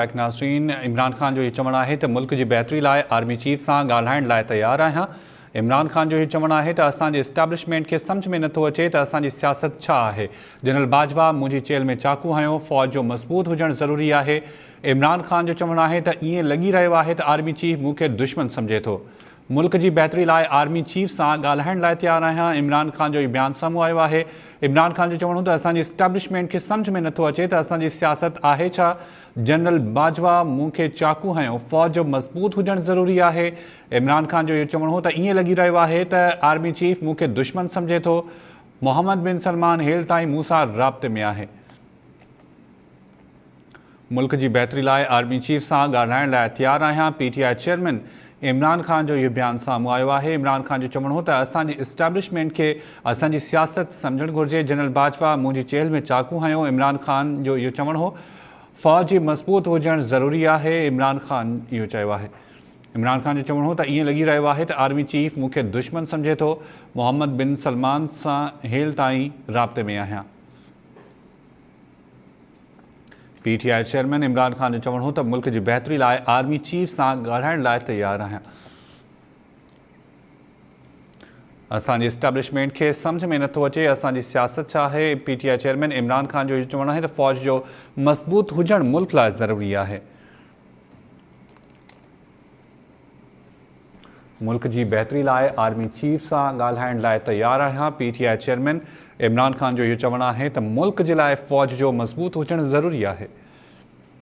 नाज़रीन, इमरान खान जो ये चवणु आहे त मुल्क जी बहितरी लाइ आर्मी चीफ सां ॻाल्हाइण लाइ तयारु आहियां। इमरान खान जो ये चवणु आहे त असांजे इस्टेब्लिशमेंट खे सम्झ में नथो अचे त असांजी सियासत छा आहे। जनरल बाजवा मुंहिंजी जेल में चाकू हयो, फ़ौज जो मज़बूत हुजणु ज़रूरी आहे। इमरान खान जो चवणु आहे त ईअं लॻी रहियो आहे त आर्मी चीफ मूंखे दुश्मन सम्झे थो। मुल्क जी बहितरी लाइ आर्मी चीफ सां ॻाल्हाइण लाइ तयारु आहियां। इमरान खान जो ये बयानु साम्हूं आयो आहे। इमरान खान जो चवणु त असांजी इस्टेब्लिशमेंट खे सम्झ में नथो अचे त असांजी सियासत आहे छा। जनरल बाजवा मूंखे चाकू हयो, फ़ौज जो मज़बूत हुजणु ज़रूरी आहे। इमरान खान जो ये चवणु हो त ईअं लॻी रहियो आहे त आर्मी चीफ मूंखे दुश्मन सम्झे थो। मोहम्मद बिन सलमान हेल ताईं मूं सां राब्ते में आहे। मुल्क जी बहितरी लाइ आर्मी चीफ सां ॻाल्हाइण लाइ तयारु आहियां। PTI चेयरमैन इमरान खान जो इहो बयानु साम्हूं आयो आहे। इमरान खान जो चवणु हो त असांजी इस्टेब्लिशमेंट खे असांजी सियासत सम्झणु घुरिजे। जनरल बाजवा मुंहिंजी जेल में चाकू हयो। इमरान खान जो इहो चवणु हो फ़ौज जी मज़बूत हुजणु ज़रूरी आहे। इमरान खान इहो चयो आहे। इमरान खान जो चवणु हो त ईअं लॻी रहियो आहे त आर्मी चीफ मूंखे दुश्मन सम्झे थो। मोहम्मद बिन सलमान सां हेल ताईं राब्ते में आहियां। PTI चेयरमैन इमरान खान जो चवणु हो त मुल्क जी बहितरी लाइ आर्मी चीफ सां ॻाल्हाइण लाइ तयारु आहियां। असांजी इस्टेब्लिशमेंट खे सम्झ में नथो अचे असांजी सियासत छा आहे। PTI चेयरमैन इमरान खान जो इहो चवणु आहे त फ़ौज जो मज़बूत हुजणु मुल्क लाइ ज़रूरी आहे। मुल्क जी बहितरी लाइ आर्मी चीफ सां ॻाल्हाइण लाइ तयारु आहियां। PTI चेयरमैन इमरान खान जो इहो चवणु आहे त मुल्क जे लाइ फ़ौज जो मज़बूत हुजणु ज़रूरी आहे।